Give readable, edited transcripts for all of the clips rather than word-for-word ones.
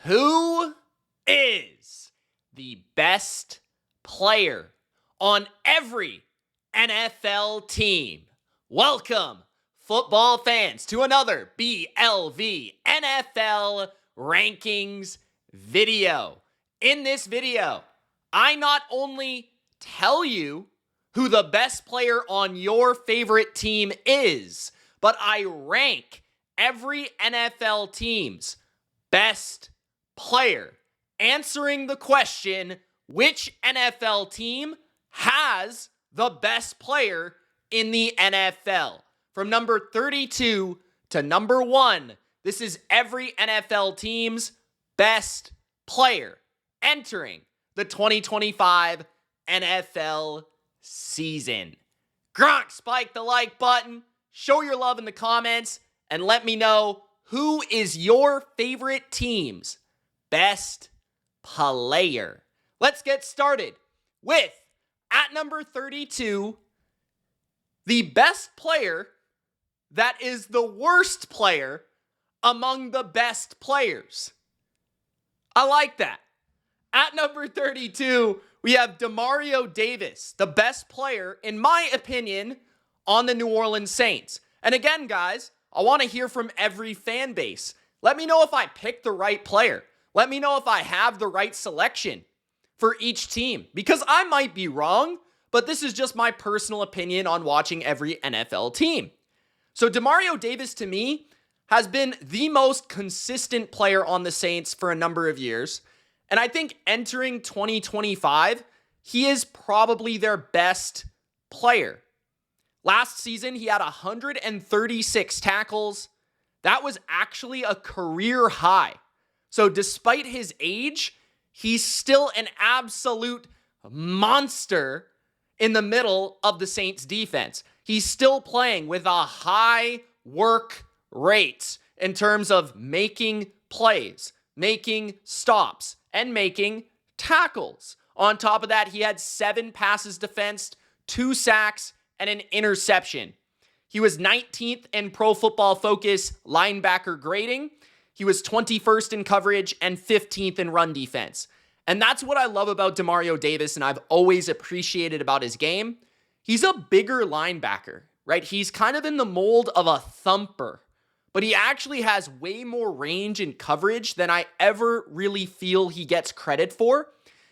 Who is the best player on every NFL team? Welcome, football fans, to another BLV NFL Rankings video. In this video, I not only tell you who the best player on your favorite team is, but I rank every NFL team's best player, answering the question, which NFL team has the best player in the NFL? From number 32 to number 1, this is every NFL team's best player entering the 2025 NFL season. Gronk, spike the like button, show your love in the comments, and let me know who is your favorite team's best player. Let's get started with, at number 32, the best player that is the worst player among the best players. I like that. At number 32, we have Demario Davis, the best player, in my opinion, on the New Orleans Saints. And again, guys, I want to hear from every fan base. Let me know if I picked the right player. Let me know if I have the right selection for each team, because I might be wrong, but this is just my personal opinion on watching every NFL team. So Demario Davis, to me, has been the most consistent player on the Saints for a number of years. And I think entering 2025, he is probably their best player. Last season, he had 136 tackles. That was actually a career high. So despite his age, he's still an absolute monster in the middle of the Saints defense. He's still playing with a high work rate in terms of making plays, making stops, and making tackles. On top of that, he had 7 passes defensed, 2 sacks, and an interception. He was 19th in Pro Football Focus linebacker grading. He was 21st in coverage and 15th in run defense. And that's what I love about Demario Davis, and I've always appreciated about his game. He's a bigger linebacker, right? He's kind of in the mold of a thumper, but he actually has way more range and coverage than I ever really feel he gets credit for.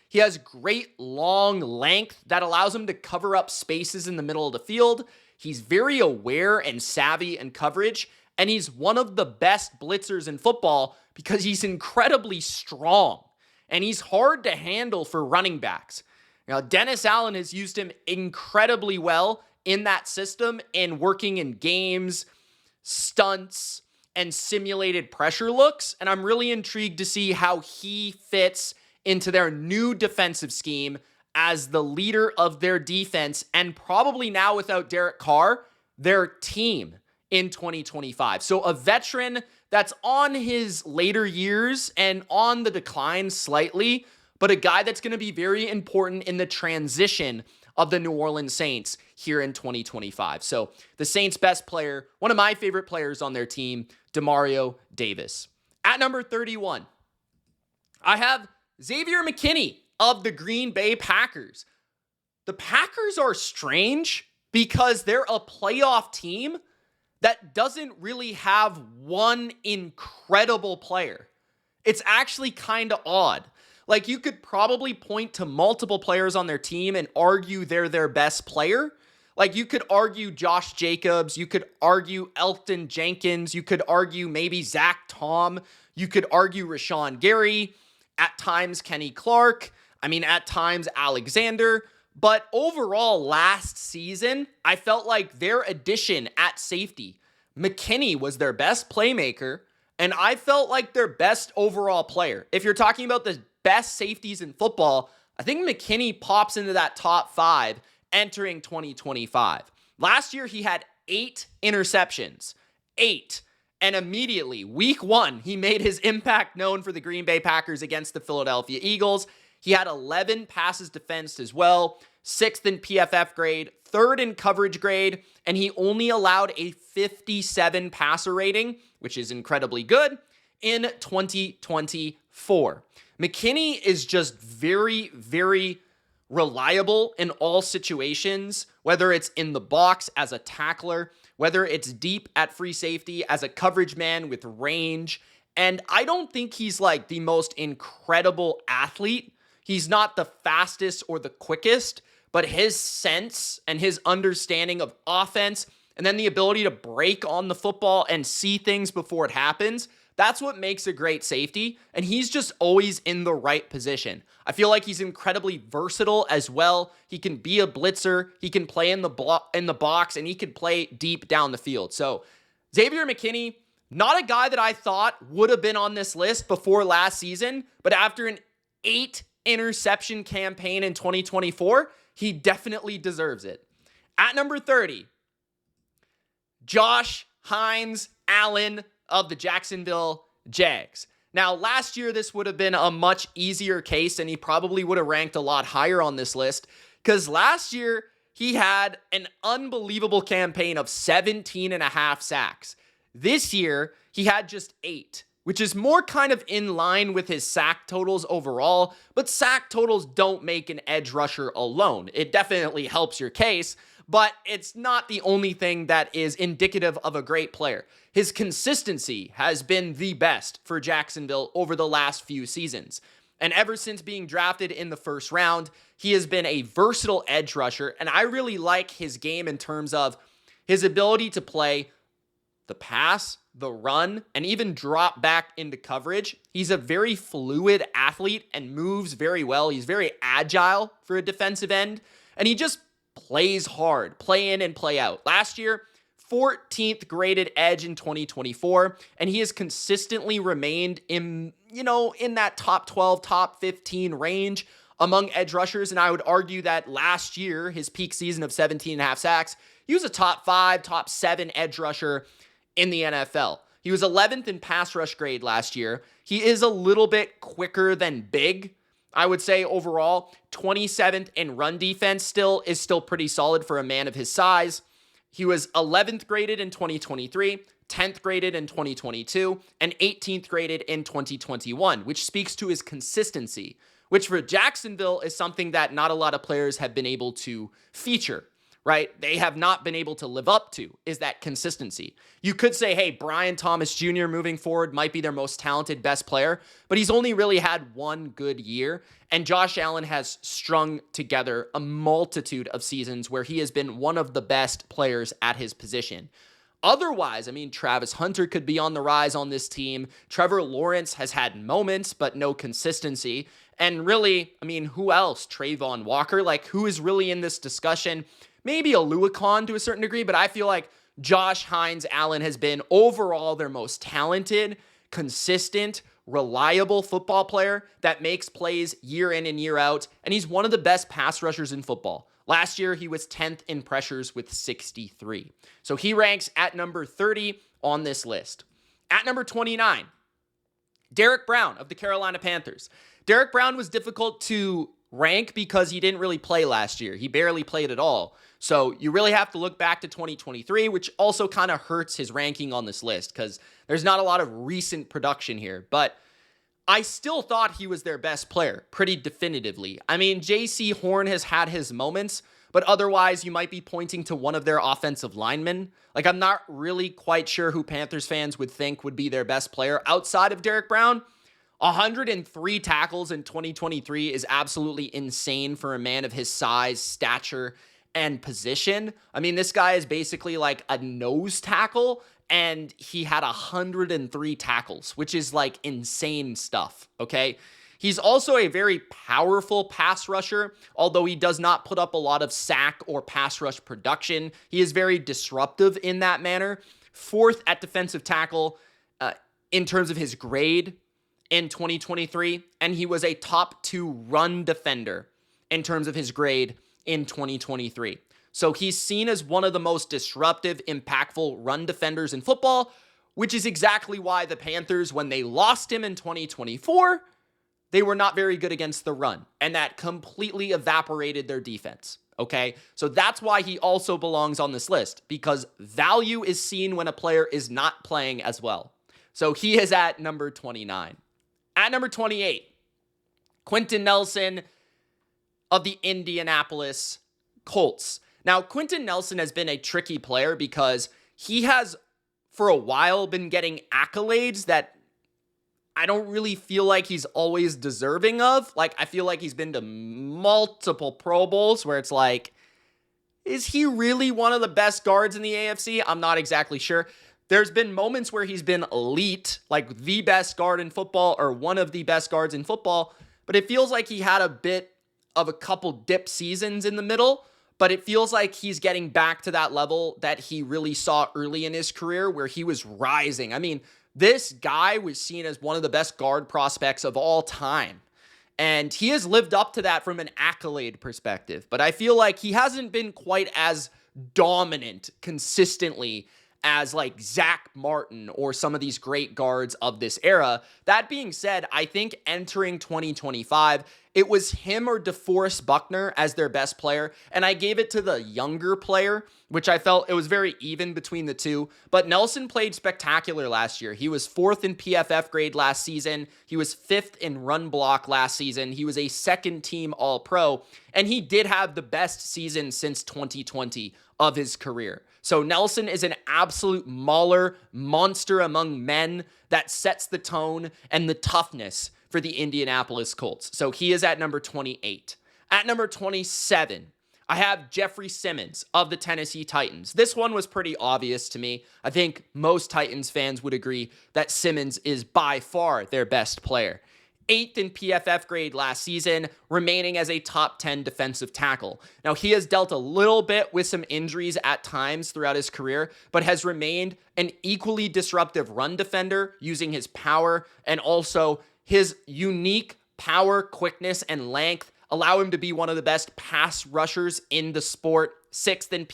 He has great long length that allows him to cover up spaces in the middle of the field. He's very aware and savvy in coverage, and he's one of the best blitzers in football because he's incredibly strong, and he's hard to handle for running backs. Now, Dennis Allen has used him incredibly well in that system in working in games, stunts, and simulated pressure looks, and I'm really intrigued to see how he fits into their new defensive scheme as the leader of their defense, and probably now without Derek Carr, their team in 2025. So a veteran that's on his later years and on the decline slightly, but a guy that's going to be very important in the transition of the New Orleans Saints here in 2025. So the Saints' best player, one of my favorite players on their team, Demario Davis. At number 31, I have Xavier McKinney of the Green Bay Packers. The Packers are strange because they're a playoff team that doesn't really have one incredible player. It's actually kind of odd. Like, you could probably point to multiple players on their team and argue they're their best player. Like, you could argue Josh Jacobs, you could argue Elgton Jenkins, you could argue maybe Zach Tom, you could argue Rashawn Gary, at times Kenny Clark, at times Alexander. But overall, last season, I felt like their addition at safety, McKinney, was their best playmaker, and I felt like their best overall player. If you're talking about the best safeties in football, I think McKinney pops into that top 5 entering 2025. Last year, he had 8 interceptions. 8. And immediately, week 1, he made his impact known for the Green Bay Packers against the Philadelphia Eagles. He had 11 passes defensed as well, 6th in PFF grade, 3rd in coverage grade, and he only allowed a 57 passer rating, which is incredibly good, in 2025. 4. McKinney is just very, very reliable in all situations, whether it's in the box as a tackler, whether it's deep at free safety as a coverage man with range. And I don't think he's like the most incredible athlete. He's not the fastest or the quickest, but his sense and his understanding of offense and then the ability to break on the football and see things before it happens, that's what makes a great safety, and he's just always in the right position. I feel like he's incredibly versatile as well. He can be a blitzer, he can play in the box, and he can play deep down the field. So Xavier McKinney, not a guy that I thought would have been on this list before last season, but after an 8-interception campaign in 2024, he definitely deserves it. At number 30, Josh Hines-Allen of the Jacksonville Jags. Now, last year, this would have been a much easier case, and he probably would have ranked a lot higher on this list, because last year, he had an unbelievable campaign of 17.5 sacks. This year, he had just 8, which is more kind of in line with his sack totals overall, but sack totals don't make an edge rusher alone. It definitely helps your case, but it's not the only thing that is indicative of a great player. His consistency has been the best for Jacksonville over the last few seasons. And ever since being drafted in the first round, he has been a versatile edge rusher, and I really like his game in terms of his ability to play the pass, the run, and even drop back into coverage. He's a very fluid athlete and moves very well. He's very agile for a defensive end, and he just plays hard, play in and play out. Last year, 14th graded edge in 2024, and he has consistently remained in that top 12, top 15 range among edge rushers, and I would argue that last year, his peak season of 17.5 sacks, he was a top 5, top 7 edge rusher in the NFL. He was 11th in pass rush grade last year. He is a little bit quicker than big, I would say overall. 27th in run defense is still pretty solid for a man of his size. He was 11th graded in 2023, 10th graded in 2022, and 18th graded in 2021, which speaks to his consistency, which for Jacksonville is something that not a lot of players have been able to feature, right? They have not been able to live up to, is that consistency. You could say, hey, Brian Thomas Jr. moving forward might be their most talented, best player, but he's only really had one good year, and Josh Allen has strung together a multitude of seasons where he has been one of the best players at his position. Otherwise, I mean, Travis Hunter could be on the rise on this team. Trevor Lawrence has had moments, but no consistency. And really, I mean, who else? Trayvon Walker? Like, who is really in this discussion? Maybe a Luakon to a certain degree, but I feel like Josh Hines-Allen has been overall their most talented, consistent, reliable football player that makes plays year in and year out, and he's one of the best pass rushers in football. Last year, he was 10th in pressures with 63. So he ranks at number 30 on this list. At number 29, Derrick Brown of the Carolina Panthers. Derrick Brown was difficult to rank because he didn't really play last year. He barely played at all. So you really have to look back to 2023, which also kind of hurts his ranking on this list because there's not a lot of recent production here. But I still thought he was their best player pretty definitively. I mean, J.C. Horn has had his moments, but otherwise you might be pointing to one of their offensive linemen. Like, I'm not really quite sure who Panthers fans would think would be their best player outside of Derrick Brown. 103 tackles in 2023 is absolutely insane for a man of his size, stature, and position. I mean, this guy is basically like a nose tackle, and he had 103 tackles, which is like insane stuff, okay? He's also a very powerful pass rusher, although he does not put up a lot of sack or pass rush production. He is very disruptive in that manner. 4th at defensive tackle in terms of his grade in 2023, and he was a top 2 run defender in terms of his grade in 2023. So he's seen as one of the most disruptive, impactful run defenders in football, which is exactly why the Panthers, when they lost him in 2024, they were not very good against the run, and that completely evaporated their defense, okay? So that's why he also belongs on this list, because value is seen when a player is not playing as well. So he is at number 29. At number 28, Quenton Nelson of the Indianapolis Colts. Now, Quenton Nelson has been a tricky player because he has, for a while, been getting accolades that I don't really feel like he's always deserving of. Like, I feel like he's been to multiple Pro Bowls where it's like, is he really one of the best guards in the AFC? I'm not exactly sure. There's been moments where he's been elite, like the best guard in football or one of the best guards in football, but it feels like he had a bit of a couple dip seasons in the middle, but it feels like he's getting back to that level that he really saw early in his career where he was rising. I mean, this guy was seen as one of the best guard prospects of all time. And he has lived up to that from an accolade perspective. But I feel like he hasn't been quite as dominant consistently as like Zach Martin or some of these great guards of this era. That being said, I think entering 2025, it was him or DeForest Buckner as their best player, and I gave it to the younger player, which I felt it was very even between the two. But Nelson played spectacular last year. He was 4th in PFF grade last season. He was 5th in run block last season. He was a second-team All-Pro, and he did have the best season since 2020 of his career. So Nelson is an absolute mauler, monster among men that sets the tone and the toughness for the Indianapolis Colts. So he is at number 28. At number 27, I have Jeffery Simmons of the Tennessee Titans. This one was pretty obvious to me. I think most Titans fans would agree that Simmons is by far their best player. 8th in PFF grade last season, remaining as a top 10 defensive tackle. Now, he has dealt a little bit with some injuries at times throughout his career, but has remained an equally disruptive run defender using his power, and also his unique power, quickness, and length allow him to be one of the best pass rushers in the sport. 6th in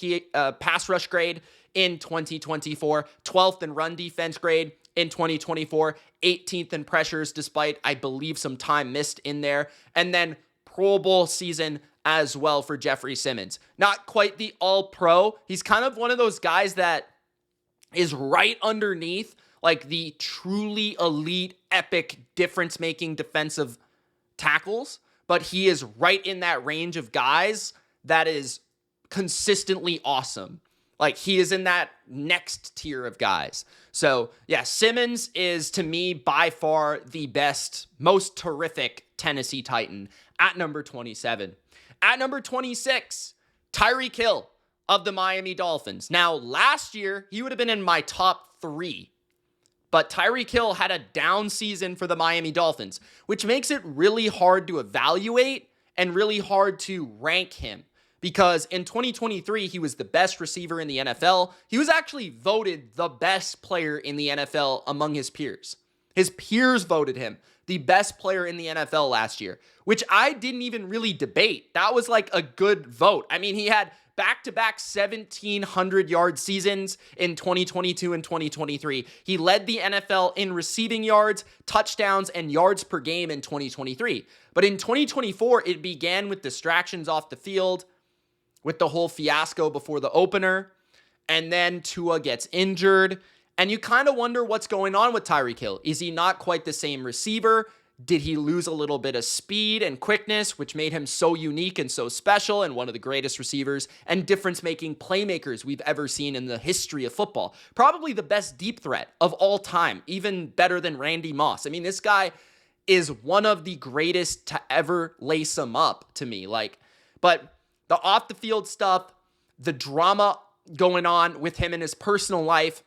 pass rush grade in 2024, 12th in run defense grade in 2024, 18th in pressures, despite, I believe, some time missed in there. And then Pro Bowl season as well for Jeffery Simmons. Not quite the All-Pro. He's kind of one of those guys that is right underneath, like, the truly elite, epic, difference-making defensive tackles. But he is right in that range of guys that is consistently awesome. Like, he is in that next tier of guys. So, yeah, Simmons is, to me, by far the best, most terrific Tennessee Titan at number 27. At number 26, Tyreek Hill of the Miami Dolphins. Now, last year, he would have been in my top 3. But Tyreek Hill had a down season for the Miami Dolphins, which makes it really hard to evaluate and really hard to rank him. Because in 2023, he was the best receiver in the NFL. He was actually voted the best player in the NFL among his peers. His peers voted him the best player in the NFL last year, which I didn't even really debate. That was like a good vote. I mean, he had back-to-back 1,700-yard seasons in 2022 and 2023. He led the NFL in receiving yards, touchdowns, and yards per game in 2023. But in 2024, it began with distractions off the field, with the whole fiasco before the opener, and then Tua gets injured, and you kind of wonder what's going on with Tyreek Hill. Is he not quite the same receiver? Did he lose a little bit of speed and quickness, which made him so unique and so special and one of the greatest receivers and difference-making playmakers we've ever seen in the history of football? Probably the best deep threat of all time, even better than Randy Moss. I mean, this guy is one of the greatest to ever lace him up to me. But the off-the-field stuff, the drama going on with him in his personal life,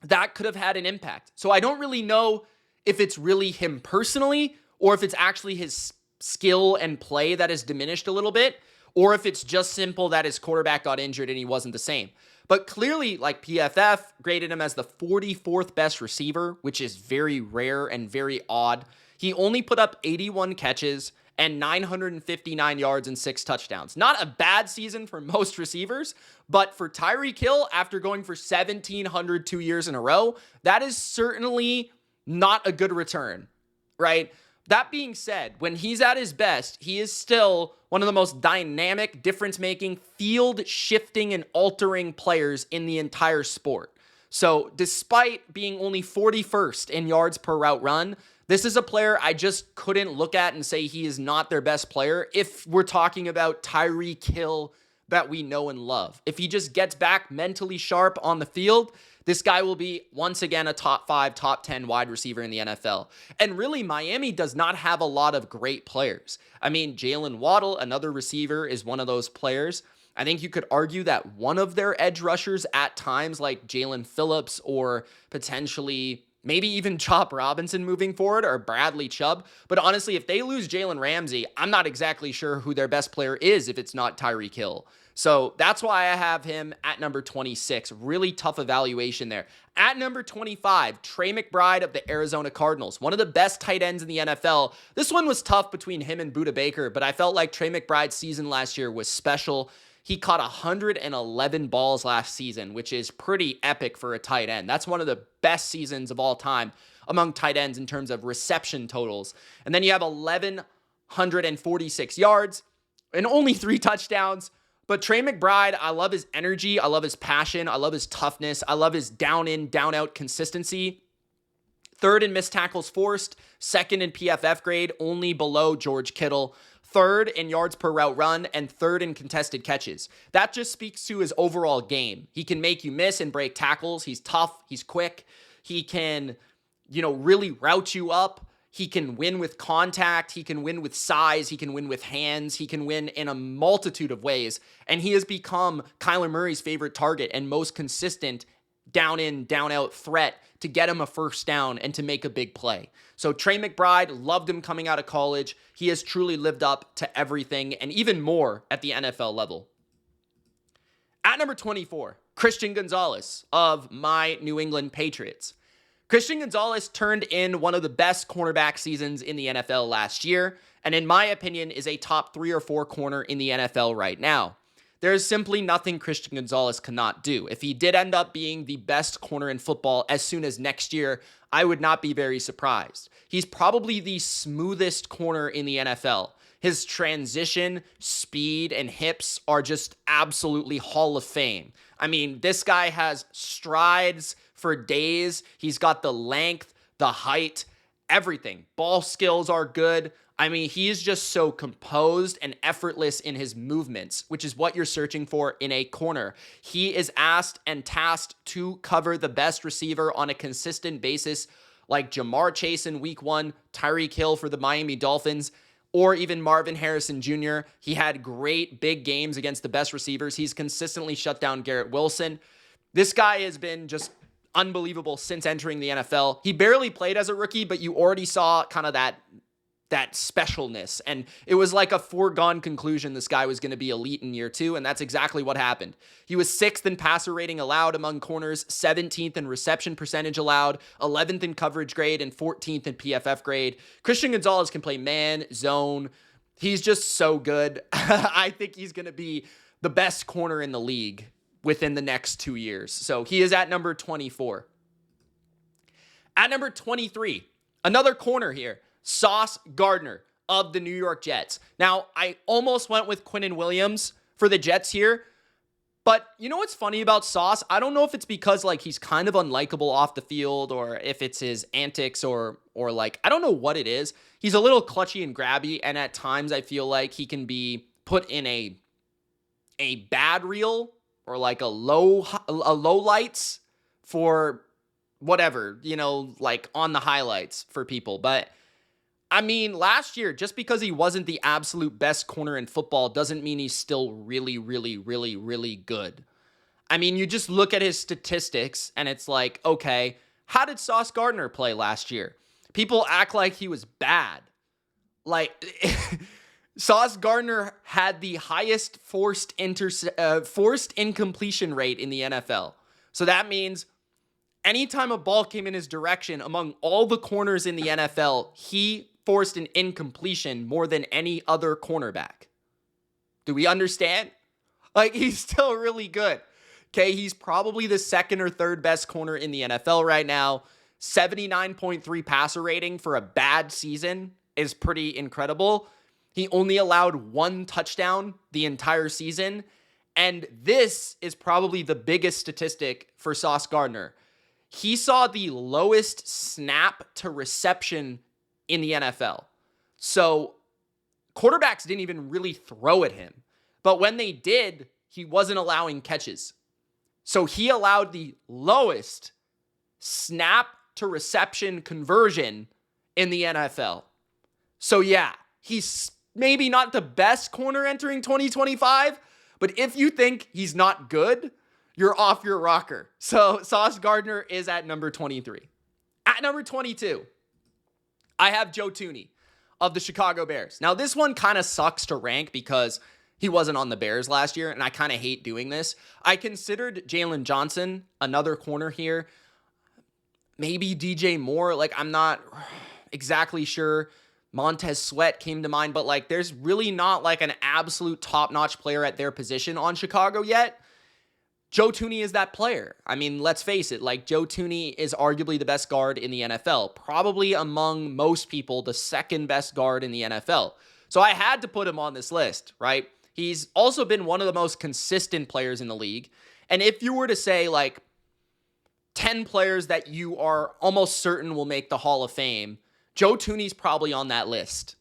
that could have had an impact. So I don't really know if it's really him personally or if it's actually his skill and play that has diminished a little bit, or if it's just simple that his quarterback got injured and he wasn't the same. But clearly, like, PFF graded him as the 44th best receiver, which is very rare and very odd. He only put up 81 catches and 959 yards and 6 touchdowns. Not a bad season for most receivers, but for Tyreek Hill, after going for 1,700 2 years in a row, that is certainly not a good return, right? That being said, when he's at his best, he is still one of the most dynamic, difference-making, field-shifting, and altering players in the entire sport. So despite being only 41st in yards per route run, This is a player I just couldn't look at and say he is not their best player if we're talking about Tyreek Hill that we know and love. If he just gets back mentally sharp on the field, this guy will be, once again, a top 5, top 10 wide receiver in the NFL. And really, Miami does not have a lot of great players. I mean, Jalen Waddle, another receiver, is one of those players. I think you could argue that one of their edge rushers at times, like Jalen Phillips or potentially maybe even Chop Robinson moving forward, or Bradley Chubb. But honestly, if they lose Jalen Ramsey, I'm not exactly sure who their best player is if it's not Tyreek Hill. So that's why I have him at number 26. Really tough evaluation there. At number 25, Trey McBride of the Arizona Cardinals. One of the best tight ends in the NFL. This one was tough between him and Budda Baker, but I felt like Trey McBride's season last year was special. He caught 111 balls last season, which is pretty epic for a tight end. That's one of the best seasons of all time among tight ends in terms of reception totals. And then you have 1,146 yards and only 3 touchdowns. But Trey McBride, I love his energy. I love his passion. I love his toughness. I love his down in, down out consistency. 3rd in missed tackles forced, 2nd in PFF grade, only below George Kittle. 3rd in yards per route run, and 3rd in contested catches. That just speaks to his overall game. He can make you miss and break tackles. He's tough. He's quick. He can, really route you up. He can win with contact. He can win with size. He can win with hands. He can win in a multitude of ways. And he has become Kyler Murray's favorite target and most consistent down in, down out threat to get him a first down and to make a big play. So Trey McBride, loved him coming out of college. He has truly lived up to everything and even more at the NFL level. At number 24, Christian Gonzalez of my New England Patriots. Christian Gonzalez turned in one of the best cornerback seasons in the NFL last year, and in my opinion is a top 3 or 4 corner in the NFL right now. There is simply nothing Christian Gonzalez cannot do. If he did end up being the best corner in football as soon as next year, I would not be very surprised. He's probably the smoothest corner in the NFL. His transition, speed, and hips are just absolutely Hall of Fame. I mean, this guy has strides for days. He's got the length, the height, everything. Ball skills are good. I mean, he is just so composed and effortless in his movements, which is what you're searching for in a corner. He is asked and tasked to cover the best receiver on a consistent basis, like Jamar Chase in week 1, Tyreek Hill for the Miami Dolphins, or even Marvin Harrison Jr. He had great big games against the best receivers. He's consistently shut down Garrett Wilson. This guy has been just unbelievable since entering the NFL. He barely played as a rookie, but you already saw kind of that specialness. And it was like a foregone conclusion this guy was going to be elite in year 2, and that's exactly what happened. He was 6th in passer rating allowed among corners, 17th in reception percentage allowed, 11th in coverage grade, and 14th in PFF grade. Christian Gonzalez can play man, zone. He's just so good. I think he's going to be the best corner in the league within the next 2 years. So he is at number 24. At number 23, another corner here, Sauce Gardner of the New York Jets. Now, I almost went with Quinnen Williams for the Jets here, but you know what's funny about Sauce? I don't know if it's because he's kind of unlikable off the field, or if it's his antics, or I don't know what it is. He's a little clutchy and grabby, and at times I feel like he can be put in a bad reel, or a low lights for whatever, on the highlights for people. But I mean, last year, just because he wasn't the absolute best corner in football doesn't mean he's still really, really, really, really good. I mean, you just look at his statistics and it's like, okay, how did Sauce Gardner play last year? People act like he was bad. Sauce Gardner had the highest forced incompletion rate in the NFL. So that means anytime a ball came in his direction among all the corners in the NFL, he forced an incompletion more than any other cornerback. Do we understand? He's still really good. Okay, he's probably the 2nd or 3rd best corner in the NFL right now. 79.3 passer rating for a bad season is pretty incredible. He only allowed 1 touchdown the entire season. And this is probably the biggest statistic for Sauce Gardner. He saw the lowest snap to reception in the NFL. So quarterbacks didn't even really throw at him. But when they did, he wasn't allowing catches. So he allowed the lowest snap to reception conversion in the NFL. So yeah, he's maybe not the best corner entering 2025, but if you think he's not good, you're off your rocker. So Sauce Gardner is at number 23. At number 22, I have Joe Thuney of the Chicago Bears. Now, this one kind of sucks to rank because he wasn't on the Bears last year, and I kind of hate doing this. I considered Jalen Johnson, another corner here. Maybe DJ Moore. Like, I'm not exactly sure. Montez Sweat came to mind, but like, there's really not like an absolute top-notch player at their position on Chicago yet. Joe Thuney is that player. I mean, let's face it, like Joe Thuney is arguably the best guard in the NFL, probably among most people, the second best guard in the NFL. So I had to put him on this list, right? He's also been one of the most consistent players in the league. And if you were to say like 10 players that you are almost certain will make the Hall of Fame, Joe Thuney's probably on that list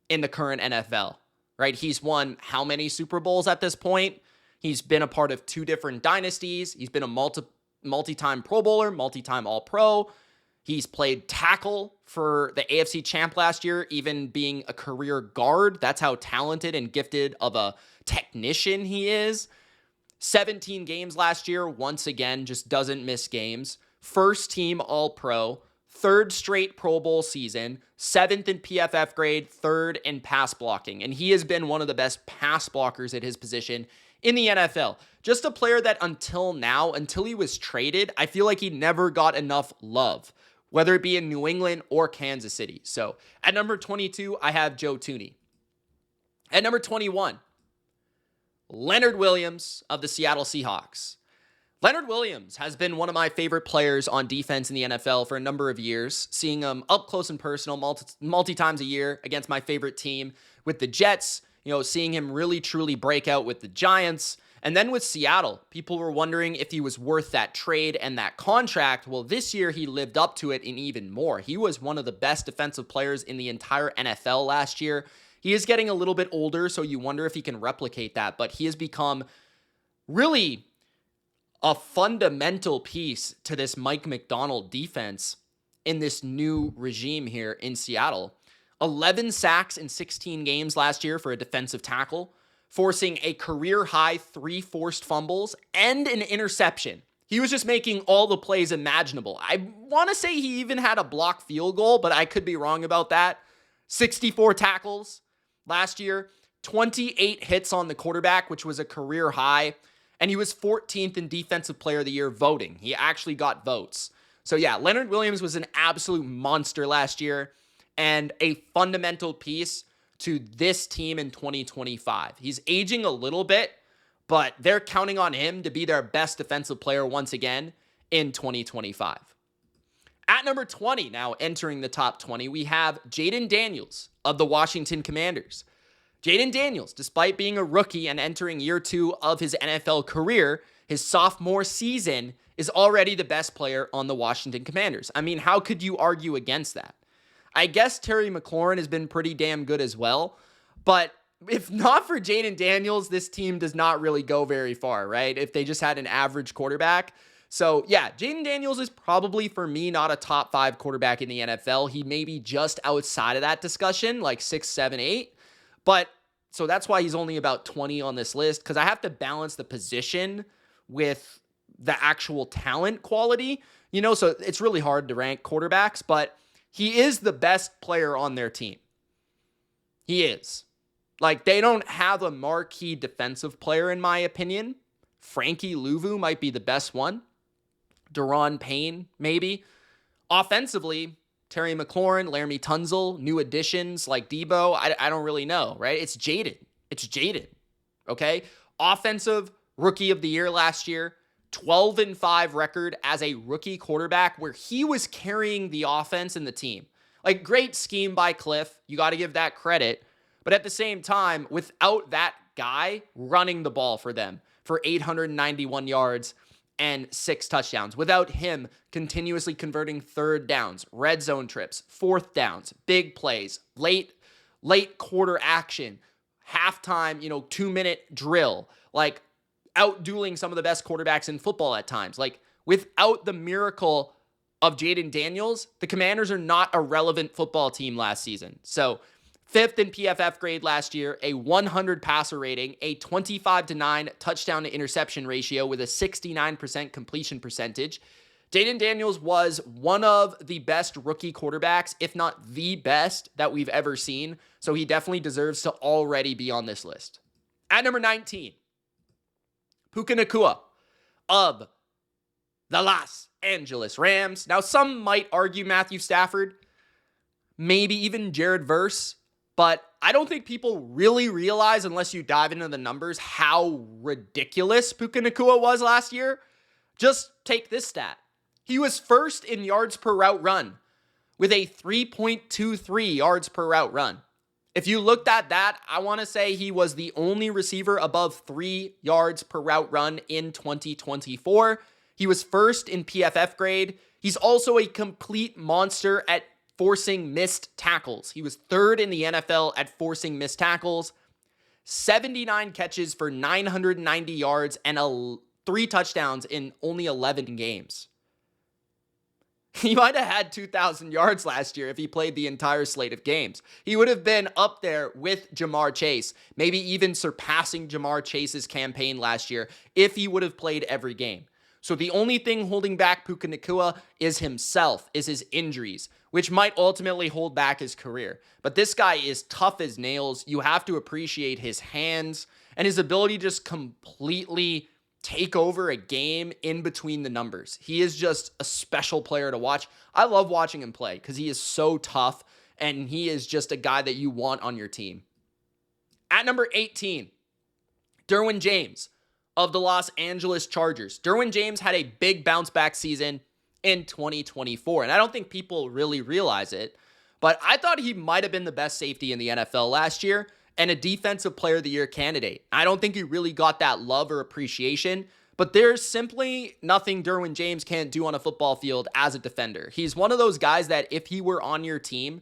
in the current NFL, right? He's won how many Super Bowls at this point? He's been a part of 2 different dynasties. He's been a multi-time Pro Bowler, multi-time All-Pro. He's played tackle for the AFC champ last year, even being a career guard. That's how talented and gifted of a technician he is. 17 games last year, once again, just doesn't miss games. First team All-Pro. 3rd straight Pro Bowl season, 7th in PFF grade, 3rd in pass blocking. And he has been one of the best pass blockers at his position in the NFL. Just a player that until now, until he was traded, I feel like he never got enough love, whether it be in New England or Kansas City. So at number 22, I have Joe Thuney. At number 21, Leonard Williams of the Seattle Seahawks. Leonard Williams has been one of my favorite players on defense in the NFL for a number of years, seeing him up close and personal multi times a year against my favorite team with the Jets, seeing him really truly break out with the Giants. And then with Seattle, people were wondering if he was worth that trade and that contract. Well, this year he lived up to it and even more. He was one of the best defensive players in the entire NFL last year. He is getting a little bit older, so you wonder if he can replicate that, but he has become really a fundamental piece to this Mike Macdonald defense in this new regime here in Seattle. 11 sacks in 16 games last year for a defensive tackle, forcing a career-high 3 forced fumbles and an interception. He was just making all the plays imaginable. I want to say he even had a blocked field goal, but I could be wrong about that. 64 tackles last year, 28 hits on the quarterback, which was a career high. And he was 14th in Defensive Player of the Year voting. He actually got votes. So yeah, Leonard Williams was an absolute monster last year and a fundamental piece to this team in 2025. He's aging a little bit, but they're counting on him to be their best defensive player once again in 2025. At number 20, now entering the top 20, we have Jayden Daniels of the Washington Commanders. Jayden Daniels, despite being a rookie and entering year 2 of his NFL career, his sophomore season is already the best player on the Washington Commanders. I mean, how could you argue against that? I guess Terry McLaurin has been pretty damn good as well, but if not for Jayden Daniels, this team does not really go very far, right? If they just had an average quarterback. So yeah, Jayden Daniels is probably, for me, not a top 5 quarterback in the NFL. He may be just outside of that discussion, like 6, 7, 8. But so that's why he's only about 20 on this list, because I have to balance the position with the actual talent quality, so it's really hard to rank quarterbacks, but he is the best player on their team. He is. Like, they don't have a marquee defensive player, in my opinion. Frankie Louvu might be the best one. Daron Payne, maybe. Offensively, Terry McLaurin, Laramie Tunzel, new additions like Debo. I don't really know, right? It's Jayden. Okay? Offensive rookie of the year last year. 12-5 record as a rookie quarterback where he was carrying the offense and the team. Like, great scheme by Cliff. You got to give that credit. But at the same time, without that guy running the ball for them for 891 yards and 6 touchdowns. Without him continuously converting third downs, red zone trips, fourth downs, big plays, late quarter action, halftime, 2-minute drill, like outdueling some of the best quarterbacks in football at times. Like without the miracle of Jayden Daniels, the Commanders are not a relevant football team last season. So 5th in PFF grade last year, a 100 passer rating, a 25-9 touchdown to interception ratio with a 69% completion percentage. Jayden Daniels was one of the best rookie quarterbacks, if not the best that we've ever seen. So he definitely deserves to already be on this list. At number 19, Puka Nacua of the Los Angeles Rams. Now, some might argue Matthew Stafford, maybe even Jared Verse, but I don't think people really realize, unless you dive into the numbers, how ridiculous Puka Nacua was last year. Just take this stat. He was first in yards per route run with a 3.23 yards per route run. If you looked at that, I want to say he was the only receiver above 3 yards per route run in 2024. He was first in PFF grade. He's also a complete monster at forcing missed tackles. He was 3rd in the NFL at forcing missed tackles. 79 catches for 990 yards and 3 touchdowns in only 11 games. He might have had 2,000 yards last year if he played the entire slate of games. He would have been up there with Ja'Marr Chase, maybe even surpassing Ja'Marr Chase's campaign last year if he would have played every game. So the only thing holding back Puka Nacua is himself, is his injuries, which might ultimately hold back his career. But this guy is tough as nails. You have to appreciate his hands and his ability to just completely take over a game in between the numbers. He is just a special player to watch. I love watching him play because he is so tough and he is just a guy that you want on your team. At number 18, Derwin James of the Los Angeles Chargers. Derwin James had a big bounce back season in 2024, and I don't think people really realize it, but I thought he might have been the best safety in the NFL last year and a defensive player of the year candidate. I don't think he really got that love or appreciation, but there's simply nothing Derwin James can't do on a football field as a defender. He's one of those guys that if he were on your team,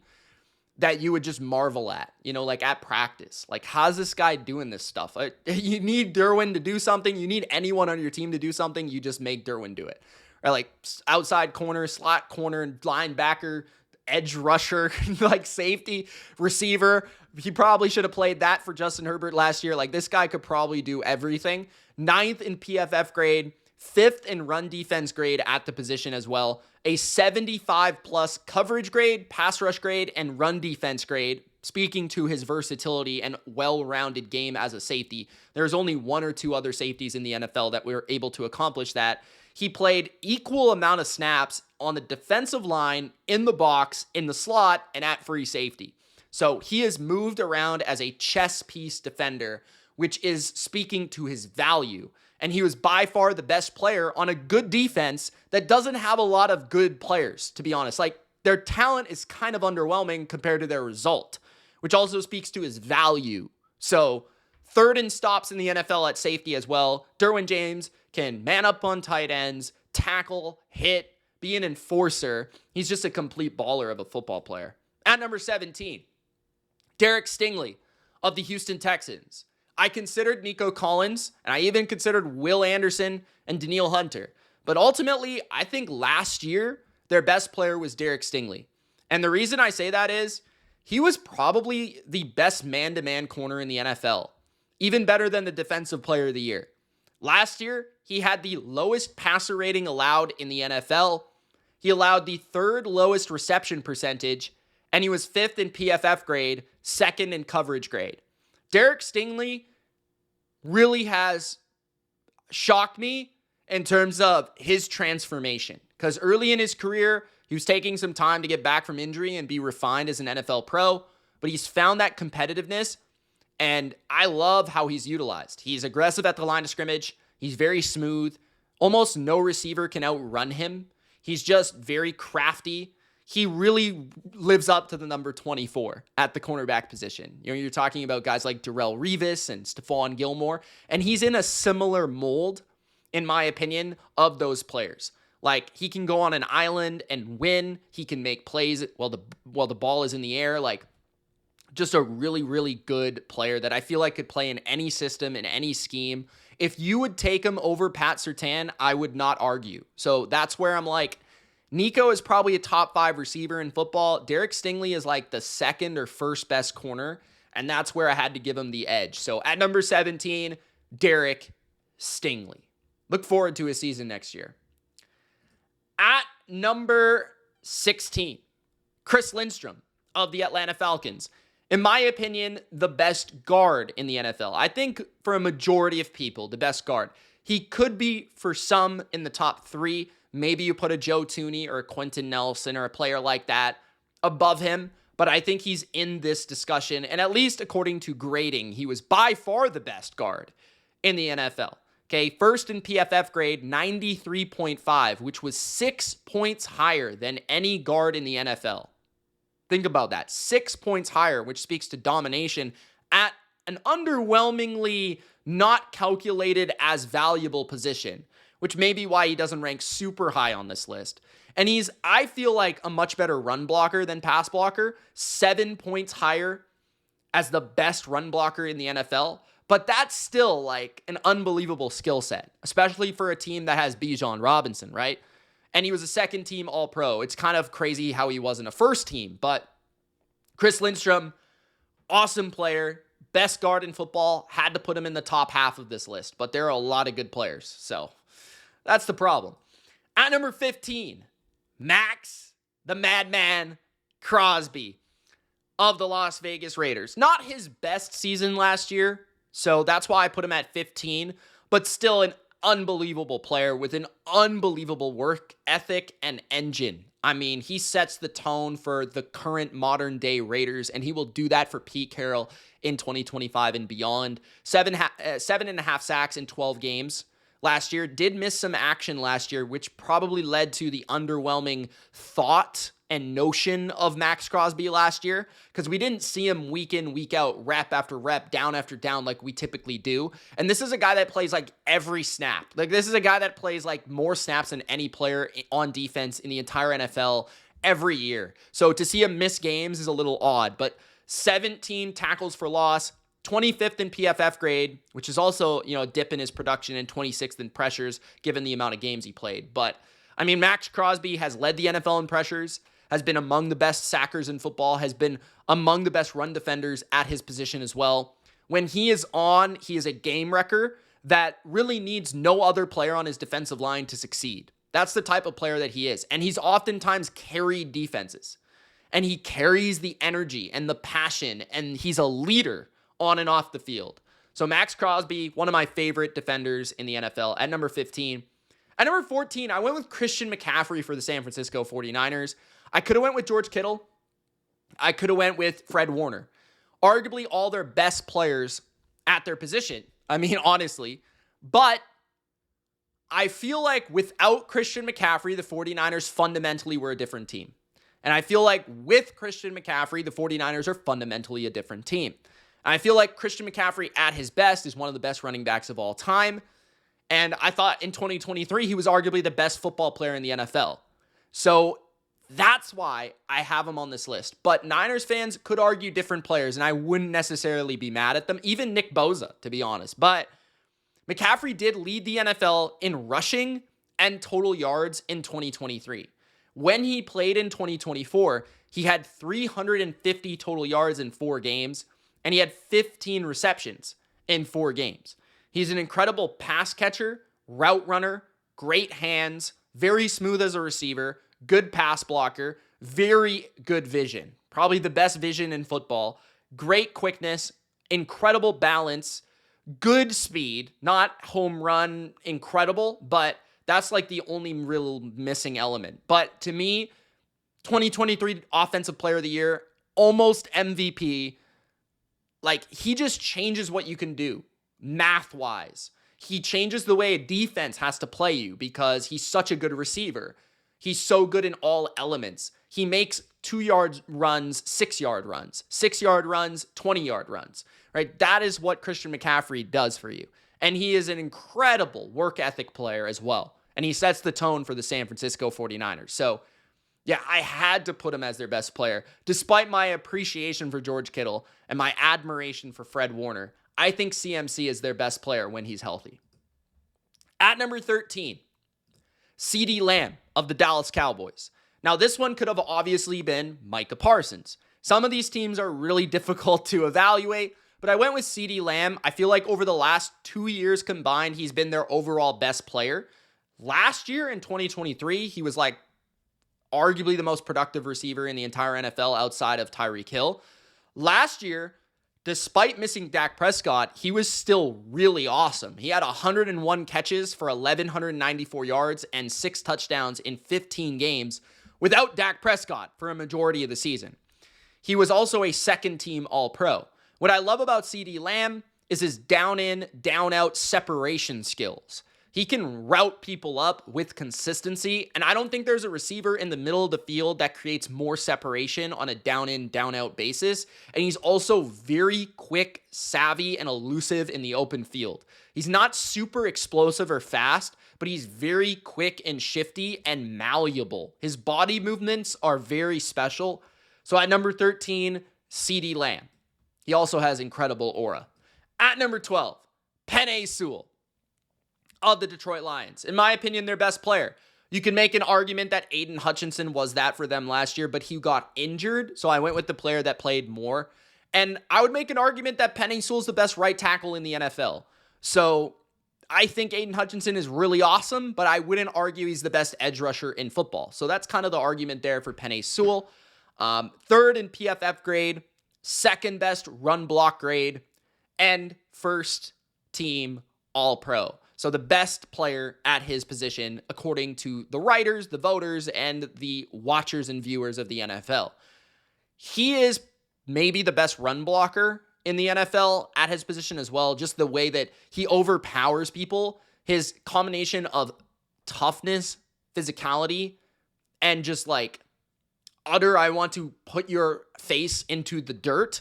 that you would just marvel at, like at practice. Like, how's this guy doing this stuff? You need Derwin to do something. You need anyone on your team to do something. You just make Derwin do it. Or like outside corner, slot corner, linebacker, edge rusher, like safety, receiver. He probably should have played that for Justin Herbert last year. Like, this guy could probably do everything. 9th in PFF grade, 5th in run defense grade at the position as well. A 75 plus coverage grade, pass rush grade, and run defense grade, speaking to his versatility and well-rounded game as a safety. There's only 1 or 2 other safeties in the NFL that were able to accomplish that. He played equal amount of snaps on the defensive line, in the box, in the slot, and at free safety. So he has moved around as a chess piece defender, which is speaking to his value. And he was by far the best player on a good defense that doesn't have a lot of good players, to be honest. Like, their talent is kind of underwhelming compared to their result, which also speaks to his value. So 3rd in stops in the NFL at safety as well. Derwin James can man up on tight ends, tackle, hit, be an enforcer. He's just a complete baller of a football player. At number 17, Derek Stingley of the Houston Texans. I considered Nico Collins, and I even considered Will Anderson and Danielle Hunter. But ultimately, I think last year, their best player was Derek Stingley. And the reason I say that is, he was probably the best man-to-man corner in the NFL. Even better than the defensive player of the year. Last year, he had the lowest passer rating allowed in the NFL. He allowed the 3rd lowest reception percentage, and he was 5th in PFF grade, 2nd in coverage grade. Derek Stingley really has shocked me in terms of his transformation. Because early in his career, he was taking some time to get back from injury and be refined as an NFL pro. But he's found that competitiveness, and I love how he's utilized. He's aggressive at the line of scrimmage. He's very smooth. Almost no receiver can outrun him. He's just very crafty. He really lives up to the number 24 at the cornerback position. You're talking about guys like Darrelle Revis and Stephon Gilmore, and he's in a similar mold in my opinion, of those players. Like, he can go on an island and win. He can make plays while the ball is in the air. Like, just a really, really good player that I feel like could play in any system, in any scheme. If you would take him over Pat Surtain, I would not argue. So that's where I'm like, Nico is probably a top 5 receiver in football. Derek Stingley is like the second or first best corner, and that's where I had to give him the edge. So at number 17, Derek Stingley. Look forward to his season next year. At number 16, Chris Lindstrom of the Atlanta Falcons. In my opinion, the best guard in the NFL. I think for a majority of people, the best guard. He could be, for some, in the top 3. Maybe you put a Joe Thuney or a Quenton Nelson or a player like that above him. But I think he's in this discussion. And at least according to grading, he was by far the best guard in the NFL. Okay, first in PFF grade, 93.5, which was 6 points higher than any guard in the NFL. Think about that. 6 points higher, which speaks to domination at an underwhelmingly not calculated as valuable position, which may be why he doesn't rank super high on this list. And he's, I feel like, a much better run blocker than pass blocker. 7 points higher as the best run blocker in the NFL. But that's still like an unbelievable skill set, especially for a team that has Bijan Robinson, right? And he was a second team All-Pro. It's kind of crazy how he wasn't a first team, but Chris Lindstrom, awesome player, best guard in football, had to put him in the top half of this list, but there are a lot of good players, so that's the problem. At number 15, Maxx, the madman, Crosby of the Las Vegas Raiders. Not his best season last year, so that's why I put him at 15, but still an unbelievable player with an unbelievable work ethic and engine. I mean, he sets the tone for the current modern day Raiders, and he will do that for Pete Carroll in 2025 and beyond. 7.5 sacks in 12 games last year. Did miss some action last year, which probably led to the underwhelming thought and notion of Maxx Crosby last year, because we didn't see him week in, week out, rep after rep, down after down like we typically do. And this is a guy that plays like every snap. Like, this is a guy that plays like more snaps than any player on defense in the entire NFL every year. So to see him miss games is a little odd, but 17 tackles for loss, 25th in PFF grade, which is also, a dip in his production, and 26th in pressures given the amount of games he played. But I mean, Maxx Crosby has led the NFL in pressures, has been among the best sackers in football, has been among the best run defenders at his position as well. When he is on, he is a game wrecker that really needs no other player on his defensive line to succeed. That's the type of player that he is. And he's oftentimes carried defenses. And he carries the energy and the passion, and he's a leader on and off the field. So Maxx Crosby, one of my favorite defenders in the NFL, at number 15. At number 14, I went with Christian McCaffrey for the San Francisco 49ers. I could have went with George Kittle. I could have went with Fred Warner. Arguably all their best players at their position. I mean, honestly. But I feel like without Christian McCaffrey, the 49ers fundamentally were a different team. And I feel like with Christian McCaffrey, the 49ers are fundamentally a different team. And I feel like Christian McCaffrey at his best is one of the best running backs of all time. And I thought in 2023, he was arguably the best football player in the NFL. So that's why I have him on this list. But Niners fans could argue different players, and I wouldn't necessarily be mad at them. Even Nick Bosa, to be honest. But McCaffrey did lead the NFL in rushing and total yards in 2023. When he played in 2024, he had 350 total yards in 4 games, and he had 15 receptions in 4 games. He's an incredible pass catcher, route runner, great hands, very smooth as a receiver, good pass blocker, very good vision. Probably the best vision in football. Great quickness, incredible balance, good speed, not home run incredible, but that's like the only real missing element. But to me, 2023 Offensive Player of the Year, almost MVP. Like, he just changes what you can do math-wise. He changes the way a defense has to play you because he's such a good receiver. He's so good in all elements. He makes 2-yard runs, 6-yard runs, 6-yard runs, 20-yard runs, right? That is what Christian McCaffrey does for you. And he is an incredible work ethic player as well. And he sets the tone for the San Francisco 49ers. So, yeah, I had to put him as their best player. Despite my appreciation for George Kittle and my admiration for Fred Warner, I think CMC is their best player when he's healthy. At number 13, CeeDee Lamb of the Dallas Cowboys. Now, this one could have obviously been Micah Parsons. Some of these teams are really difficult to evaluate, but I went with CeeDee Lamb. I feel like over the last 2 years combined, he's been their overall best player. Last year in 2023, he was like arguably the most productive receiver in the entire NFL outside of Tyreek Hill. Last year, despite missing Dak Prescott, he was still really awesome. He had 101 catches for 1,194 yards and 6 touchdowns in 15 games without Dak Prescott for a majority of the season. He was also a second-team All-Pro. What I love about CeeDee Lamb is his down-in, down-out separation skills. He can route people up with consistency, and I don't think there's a receiver in the middle of the field that creates more separation on a down-in, down-out basis. And he's also very quick, savvy, and elusive in the open field. He's not super explosive or fast, but he's very quick and shifty and malleable. His body movements are very special. So at number 13, CeeDee Lamb. He also has incredible aura. At number 12, Penei Sewell of the Detroit Lions. In my opinion, their best player. You can make an argument that Aiden Hutchinson was that for them last year, but he got injured, so I went with the player that played more. And I would make an argument that Penei Sewell's the best right tackle in the NFL. So I think Aiden Hutchinson is really awesome, but I wouldn't argue he's the best edge rusher in football. So that's kind of the argument there for Penei Sewell. Third in PFF grade, second best run block grade, and first team All-Pro. So the best player at his position, according to the writers, the voters, and the watchers and viewers of the NFL. He is maybe the best run blocker in the NFL at his position as well. Just the way that he overpowers people. His combination of toughness, physicality, and just like utter, I want to put your face into the dirt.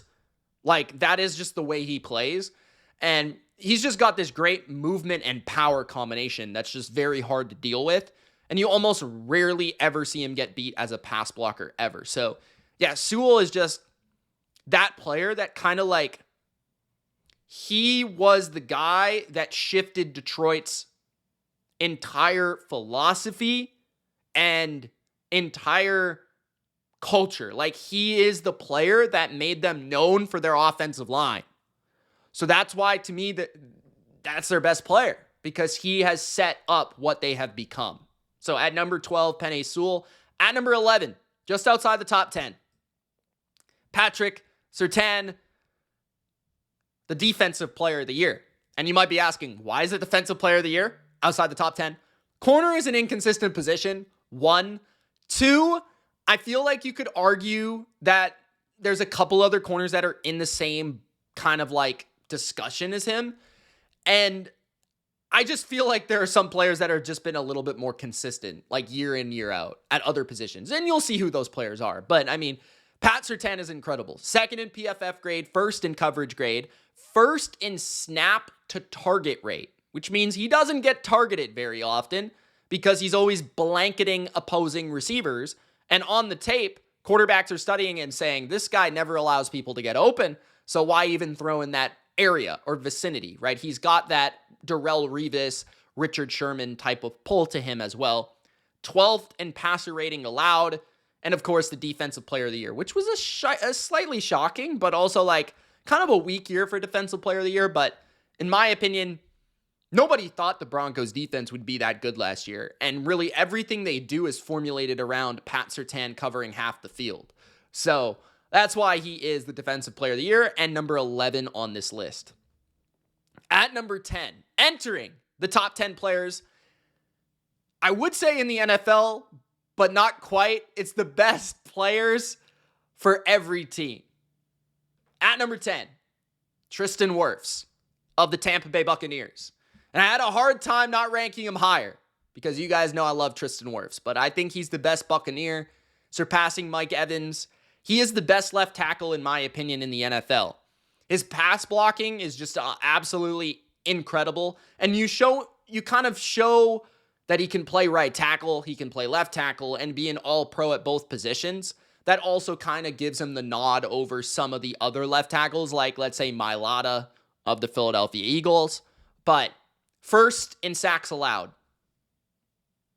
Like, that is just the way he plays. And he's just got this great movement and power combination that's just very hard to deal with. And you almost rarely ever see him get beat as a pass blocker ever. So, yeah, Sewell is just that player that kind of like, he was the guy that shifted Detroit's entire philosophy and entire culture. Like, he is the player that made them known for their offensive line. So that's why, to me, that's their best player, because he has set up what they have become. So at number 12, Penei Sewell. At number 11, just outside the top 10, Patrick Surtain, the defensive player of the year. And you might be asking, why is it defensive player of the year outside the top 10? Corner is an inconsistent position, 1. 2, I feel like you could argue that there's a couple other corners that are in the same kind of like discussion as him. And I just feel like there are some players that have just been a little bit more consistent, like year in, year out at other positions. And you'll see who those players are. But I mean, Pat Surtain is incredible. Second in PFF grade, first in coverage grade, first in snap to target rate, which means he doesn't get targeted very often because he's always blanketing opposing receivers. And on the tape, quarterbacks are studying and saying, this guy never allows people to get open. So why even throw in that area or vicinity, right? He's got that Darrelle Revis, Richard Sherman type of pull to him as well. 12th in passer rating allowed. And of course, the defensive player of the year, which was a slightly shocking, but also like kind of a weak year for defensive player of the year. But in my opinion, nobody thought the Broncos defense would be that good last year. And really everything they do is formulated around Pat Surtain covering half the field. So that's why he is the defensive player of the year and number 11 on this list. At number 10, entering the top 10 players, I would say in the NFL, but not quite. It's the best players for every team. At number 10, Tristan Wirfs of the Tampa Bay Buccaneers. And I had a hard time not ranking him higher because you guys know I love Tristan Wirfs, but I think he's the best Buccaneer, surpassing Mike Evans. He is the best left tackle, in my opinion, in the NFL. His pass blocking is just absolutely incredible. And you kind of show that he can play right tackle, he can play left tackle, and be an all-pro at both positions. That also kind of gives him the nod over some of the other left tackles, like, let's say, Mailata of the Philadelphia Eagles. But first in sacks allowed,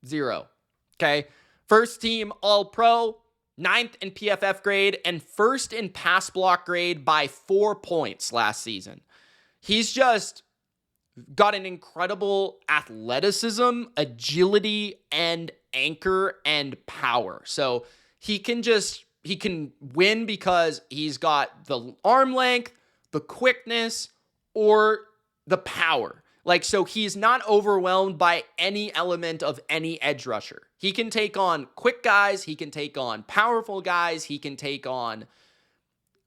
0. Okay? First team all-pro, 9th in PFF grade, and first in pass block grade by 4 points last season. He's just got an incredible athleticism, agility, and anchor and power. So he can win because he's got the arm length, the quickness, or the power. Like, so he's not overwhelmed by any element of any edge rusher. He can take on quick guys. He can take on powerful guys. He can take on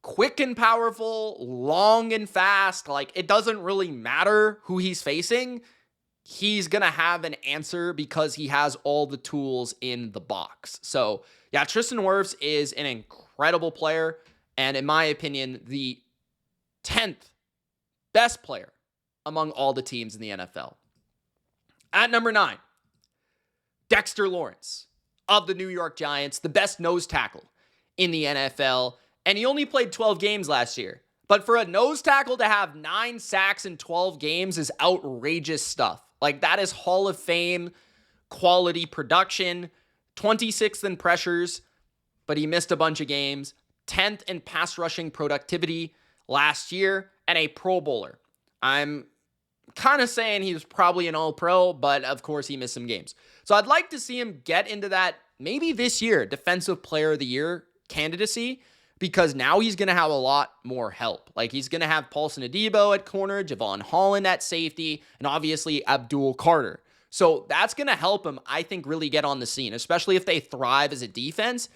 quick and powerful, long and fast. Like, it doesn't really matter who he's facing. He's going to have an answer because he has all the tools in the box. So, yeah, Tristan Wirfs is an incredible player. And in my opinion, the 10th best player among all the teams in the NFL. At number 9, Dexter Lawrence of the New York Giants, the best nose tackle in the NFL. And he only played 12 games last year. But for a nose tackle to have 9 sacks in 12 games is outrageous stuff. Like, that is Hall of Fame quality production. 26th in pressures, but he missed a bunch of games. 10th in pass rushing productivity last year, and a Pro Bowler. I'm kind of saying he was probably an all-pro, but of course he missed some games. So I'd like to see him get into that, maybe this year, Defensive Player of the Year candidacy, because now he's going to have a lot more help. Like, he's going to have Paulson Adebo at corner, Javon Holland at safety, and obviously Abdul Carter. So that's going to help him, I think, really get on the scene, especially if they thrive as a defense.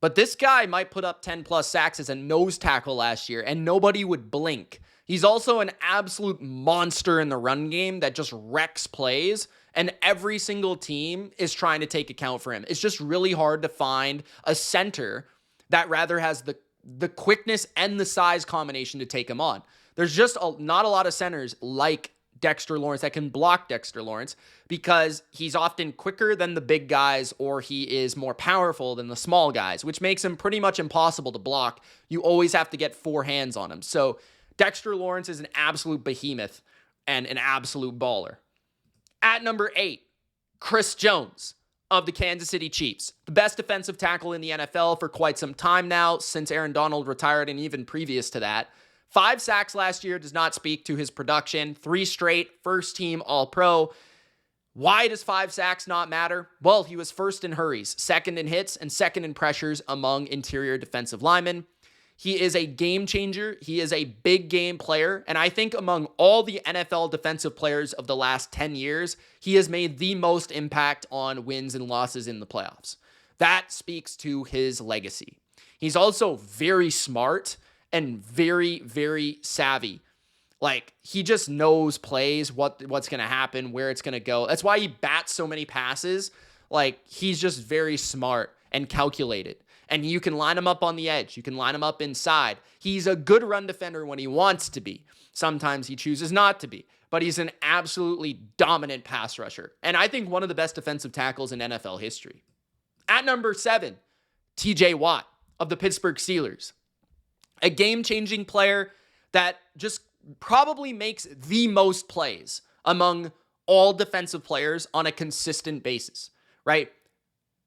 But this guy might put up 10-plus sacks as a nose tackle last year, and nobody would blink. He's also an absolute monster in the run game that just wrecks plays, and every single team is trying to take account for him. It's just really hard to find a center that rather has the quickness and the size combination to take him on. There's just not a lot of centers like Dexter Lawrence that can block Dexter Lawrence because he's often quicker than the big guys or he is more powerful than the small guys, which makes him pretty much impossible to block. You always have to get 4 hands on him. So Dexter Lawrence is an absolute behemoth and an absolute baller. At number 8, Chris Jones of the Kansas City Chiefs, the best defensive tackle in the NFL for quite some time now, since Aaron Donald retired and even previous to that. 5 sacks last year does not speak to his production. 3 straight, first team All-Pro. Why does 5 sacks not matter? Well, he was first in hurries, second in hits, and second in pressures among interior defensive linemen. He is a game changer. He is a big game player. And I think among all the NFL defensive players of the last 10 years, he has made the most impact on wins and losses in the playoffs. That speaks to his legacy. He's also very smart and very, very savvy. Like, he just knows plays, what's going to happen, where it's going to go. That's why he bats so many passes. Like, he's just very smart and calculated. And you can line him up on the edge. You can line him up inside. He's a good run defender when he wants to be. Sometimes he chooses not to be. But he's an absolutely dominant pass rusher. And I think one of the best defensive tackles in NFL history. At number 7, TJ Watt of the Pittsburgh Steelers. A game-changing player that just probably makes the most plays among all defensive players on a consistent basis, right?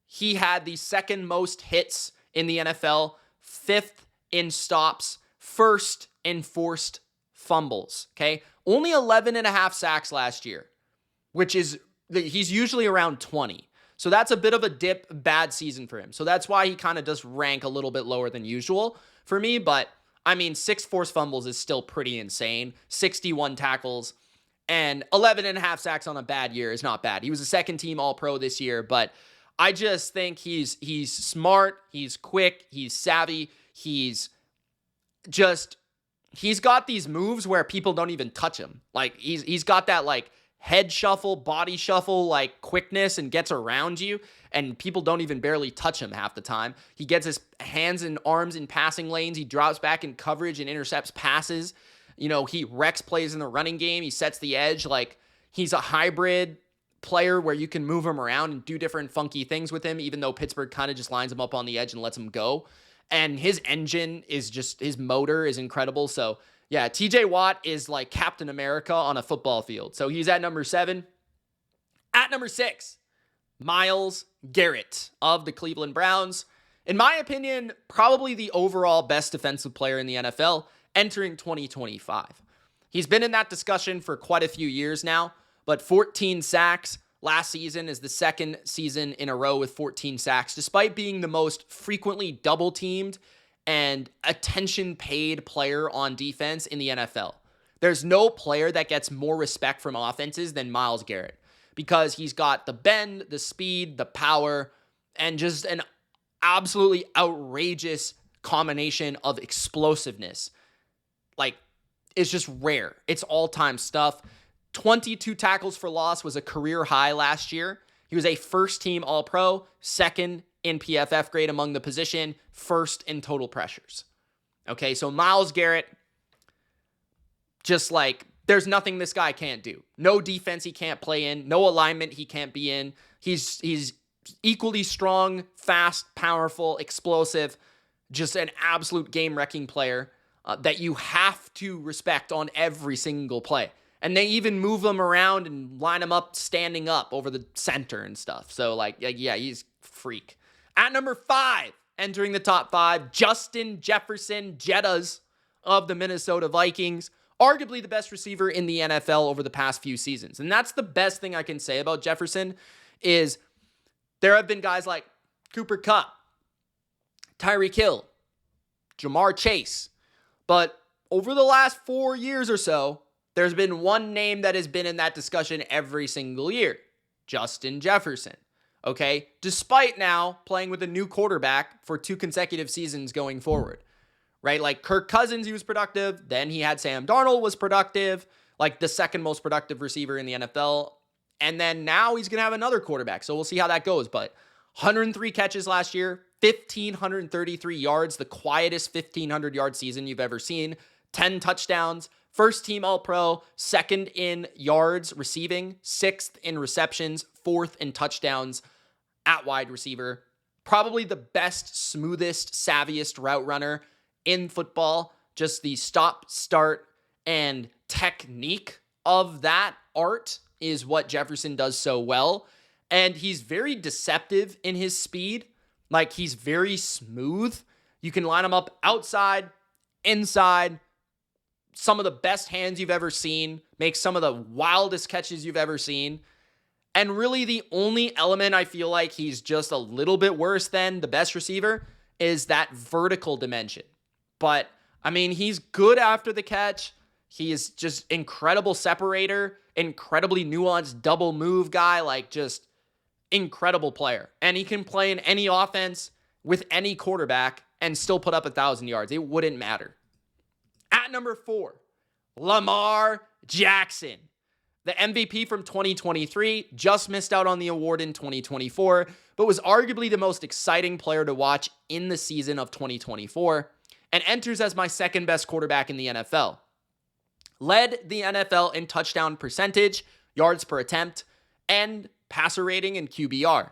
He had the second most hits in the NFL, 5th in stops, 1st in forced fumbles, okay? Only 11.5 sacks last year, which is, he's usually around 20. So that's a bit of a dip, bad season for him. So that's why he kind of does rank a little bit lower than usual for me. But, I mean, 6 forced fumbles is still pretty insane. 61 tackles and 11.5 sacks on a bad year is not bad. He was a second-team All-Pro this year, but I just think he's smart, he's quick, he's savvy, he's got these moves where people don't even touch him. Like, he's got that, like, head shuffle, body shuffle, like, quickness and gets around you, and people don't even barely touch him half the time. He gets his hands and arms in passing lanes, he drops back in coverage and intercepts passes. He wrecks plays in the running game. He sets the edge. Like, he's a hybrid player where you can move him around and do different funky things with him, even though Pittsburgh kind of just lines him up on the edge and lets him go. And his engine is just, his motor is incredible. So, yeah, TJ Watt is like Captain America on a football field. So he's at number 7. At number 6, Myles Garrett of the Cleveland Browns. In my opinion, probably the overall best defensive player in the NFL entering 2025. He's been in that discussion for quite a few years now, but 14 sacks last season is the second season in a row with 14 sacks, despite being the most frequently double-teamed and attention-paid player on defense in the NFL. There's no player that gets more respect from offenses than Myles Garrett because he's got the bend, the speed, the power, and just an absolutely outrageous combination of explosiveness. Like, it's just rare. It's all-time stuff. 22 tackles for loss was a career high last year. He was a first-team All-Pro, second in PFF grade among the position, first in total pressures. Okay, so Myles Garrett, just like, there's nothing this guy can't do. No defense he can't play in. No alignment he can't be in. He's equally strong, fast, powerful, explosive, just an absolute game-wrecking player that you have to respect on every single play. And they even move him around and line him up standing up over the center and stuff. So, yeah, he's freak. At number 5, entering the top 5, Justin Jefferson, Jettas of the Minnesota Vikings. Arguably the best receiver in the NFL over the past few seasons. And that's the best thing I can say about Jefferson is there have been guys like Cooper Kupp, Tyreek Hill, Jamar Chase. But over the last 4 years or so, there's been one name that has been in that discussion every single year, Justin Jefferson. Okay? Despite now playing with a new quarterback for 2 consecutive seasons going forward. Right? Like Kirk Cousins, he was productive. Then he had Sam Darnold was productive. Like the second most productive receiver in the NFL. And then now he's going to have another quarterback. So we'll see how that goes. But 103 catches last year, 1,533 yards, the quietest 1,500-yard season you've ever seen. 10 touchdowns, first team All-Pro, second in yards receiving, 6th in receptions, 4th in touchdowns at wide receiver. Probably the best, smoothest, savviest route runner in football. Just the stop, start, and technique of that art is what Jefferson does so well. And he's very deceptive in his speed. Like, he's very smooth. You can line him up outside, inside, some of the best hands you've ever seen, make some of the wildest catches you've ever seen. And really the only element I feel like he's just a little bit worse than the best receiver is that vertical dimension. But, I mean, he's good after the catch. He is just incredible separator, incredibly nuanced double move guy, like just incredible player. And he can play in any offense with any quarterback and still put up 1,000 yards. It wouldn't matter. At number 4, Lamar Jackson. The MVP from 2023 just missed out on the award in 2024, but was arguably the most exciting player to watch in the season of 2024 and enters as my second best quarterback in the NFL. Led the NFL in touchdown percentage, yards per attempt, and passer rating and QBR.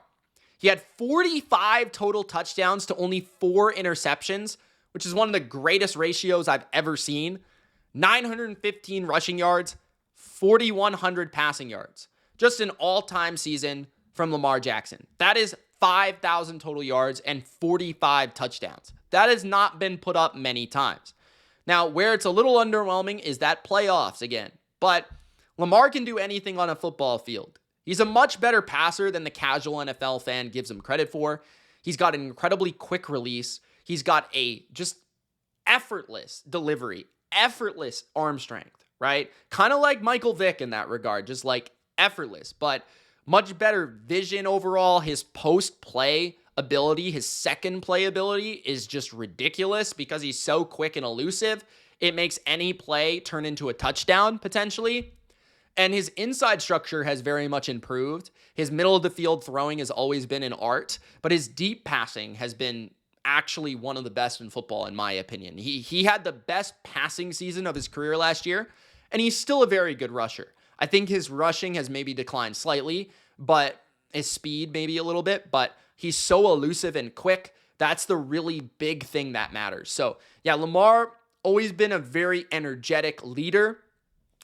He had 45 total touchdowns to only 4 interceptions, which is one of the greatest ratios I've ever seen. 915 rushing yards, 4,100 passing yards. Just an all-time season from Lamar Jackson. That is 5,000 total yards and 45 touchdowns. That has not been put up many times. Now, where it's a little underwhelming is that playoffs again. But Lamar can do anything on a football field. He's a much better passer than the casual NFL fan gives him credit for. He's got an incredibly quick release. He's got a just effortless delivery, effortless arm strength, right? Kind of like Michael Vick in that regard, just like effortless, but much better vision overall. His post-play ability, his second play ability is just ridiculous because he's so quick and elusive. It makes any play turn into a touchdown potentially. And his inside structure has very much improved. His middle of the field throwing has always been an art, but his deep passing has been actually one of the best in football, in my opinion. He had the best passing season of his career last year, and he's still a very good rusher. I think his rushing has maybe declined slightly, but his speed maybe a little bit, but he's so elusive and quick. That's the really big thing that matters. So yeah, Lamar always been a very energetic leader.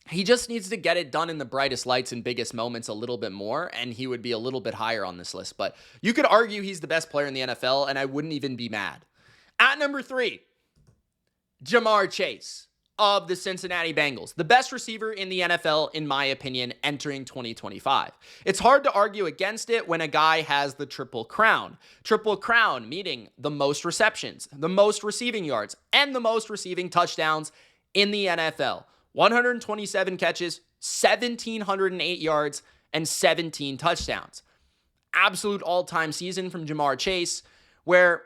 He just needs to get it done in the brightest lights and biggest moments a little bit more, and he would be a little bit higher on this list. But you could argue he's the best player in the NFL, and I wouldn't even be mad. At number 3, Ja'Marr Chase of the Cincinnati Bengals, the best receiver in the NFL, in my opinion, entering 2025. It's hard to argue against it when a guy has the Triple Crown. Triple Crown meaning the most receptions, the most receiving yards, and the most receiving touchdowns in the NFL. 127 catches, 1,708 yards, and 17 touchdowns. Absolute all-time season from Ja'Marr Chase, where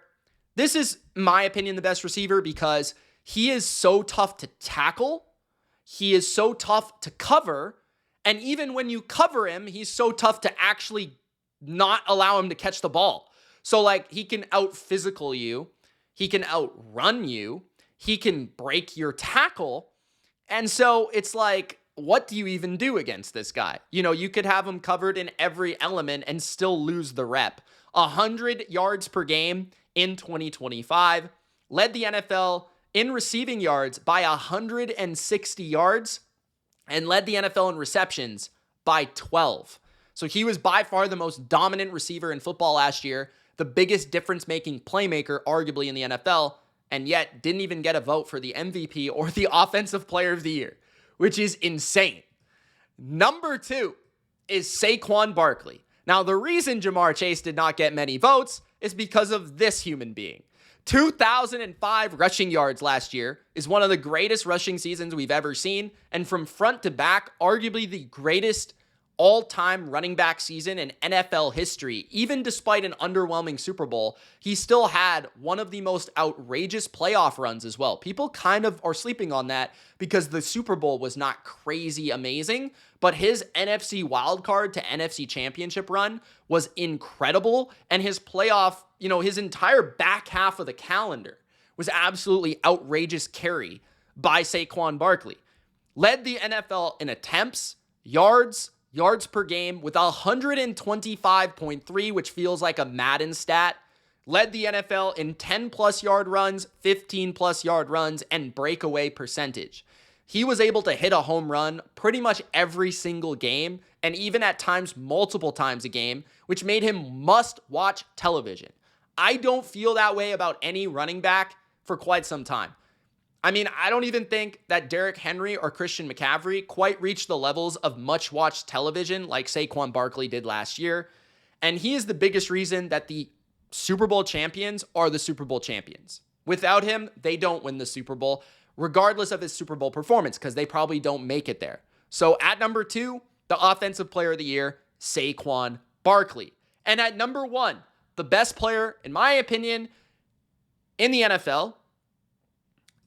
this is, in my opinion, the best receiver because he is so tough to tackle, he is so tough to cover, and even when you cover him, he's so tough to actually not allow him to catch the ball. So, like, he can out-physical you, he can outrun you, he can break your tackle, and so it's like, what do you even do against this guy? You know, you could have him covered in every element and still lose the rep. 100 yards per game in 2025, led the NFL in receiving yards by 160 yards, and led the NFL in receptions by 12. So he was by far the most dominant receiver in football last year, the biggest difference-making playmaker arguably in the NFL, and yet didn't even get a vote for the MVP or the Offensive Player of the Year, which is insane. Number 2 is Saquon Barkley. Now, the reason Ja'Marr Chase did not get many votes is because of this human being. 2,005 rushing yards last year is one of the greatest rushing seasons we've ever seen, and from front to back, arguably the greatest all-time running back season in NFL history. Even despite an underwhelming Super Bowl, he still had one of the most outrageous playoff runs as well. People kind of are sleeping on that because the Super Bowl was not crazy amazing, but his NFC wildcard to NFC championship run was incredible, and his playoff, his entire back half of the calendar was absolutely outrageous carry by Saquon Barkley. Led the NFL in attempts, yards per game with 125.3, which feels like a Madden stat. Led the NFL in 10-plus yard runs, 15-plus yard runs, and breakaway percentage. He was able to hit a home run pretty much every single game, and even at times multiple times a game, which made him must-watch television. I don't feel that way about any running back for quite some time. I mean, I don't even think that Derrick Henry or Christian McCaffrey quite reached the levels of much-watched television like Saquon Barkley did last year. And he is the biggest reason that the Super Bowl champions are the Super Bowl champions. Without him, they don't win the Super Bowl, regardless of his Super Bowl performance, because they probably don't make it there. So at number 2, the Offensive Player of the Year, Saquon Barkley. And at number 1, the best player, in my opinion, in the NFL,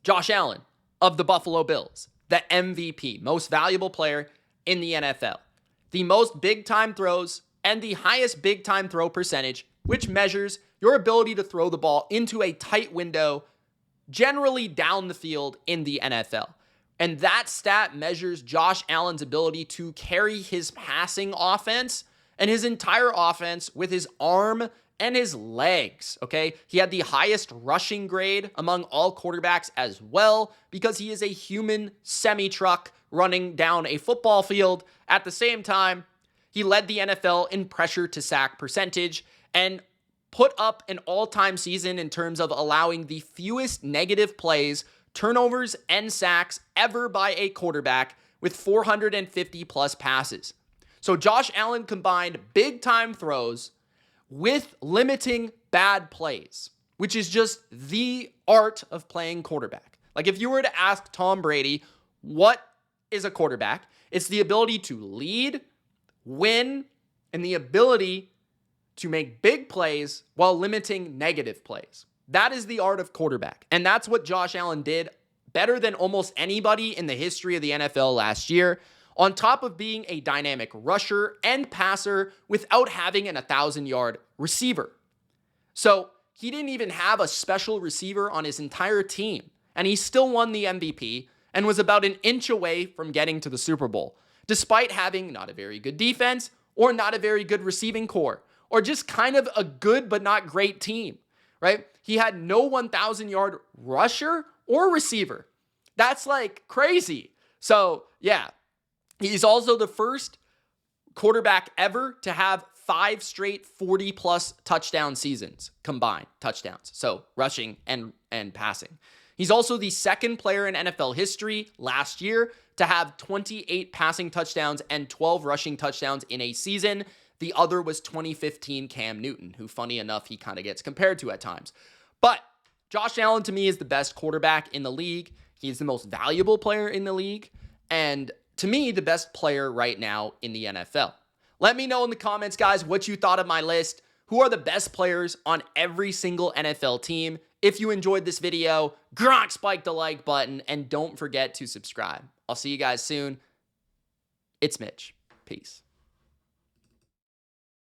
Josh Allen of the Buffalo Bills, the MVP, most valuable player in the NFL. The most big-time throws and the highest big-time throw percentage, which measures your ability to throw the ball into a tight window, generally down the field in the NFL. And that stat measures Josh Allen's ability to carry his passing offense and his entire offense with his arm and his legs, okay? He had the highest rushing grade among all quarterbacks as well because he is a human semi-truck running down a football field. At the same time, he led the NFL in pressure to sack percentage and put up an all-time season in terms of allowing the fewest negative plays, turnovers, and sacks ever by a quarterback with 450 plus passes. So Josh Allen combined big-time throws with limiting bad plays, which is just the art of playing quarterback. Like if you were to ask Tom Brady, what is a quarterback? It's the ability to lead, win, and the ability to make big plays while limiting negative plays. That is the art of quarterback. And that's what Josh Allen did better than almost anybody in the history of the NFL last year, on top of being a dynamic rusher and passer without having an 1,000-yard receiver. So he didn't even have a special receiver on his entire team, and he still won the MVP and was about an inch away from getting to the Super Bowl, despite having not a very good defense or not a very good receiving core, or just kind of a good but not great team, right? He had no 1,000-yard rusher or receiver. That's like crazy. So, yeah, he's also the first quarterback ever to have 5 straight 40-plus touchdown seasons, combined touchdowns. So, rushing and passing. He's also the second player in NFL history last year to have 28 passing touchdowns and 12 rushing touchdowns in a season. The other was 2015 Cam Newton, who, funny enough, he kind of gets compared to at times. But Josh Allen, to me, is the best quarterback in the league. He's the most valuable player in the league. And to me, the best player right now in the NFL. Let me know in the comments, guys, what you thought of my list. Who are the best players on every single NFL team? If you enjoyed this video, spike the like button, and don't forget to subscribe. I'll see you guys soon. It's Mitch. Peace.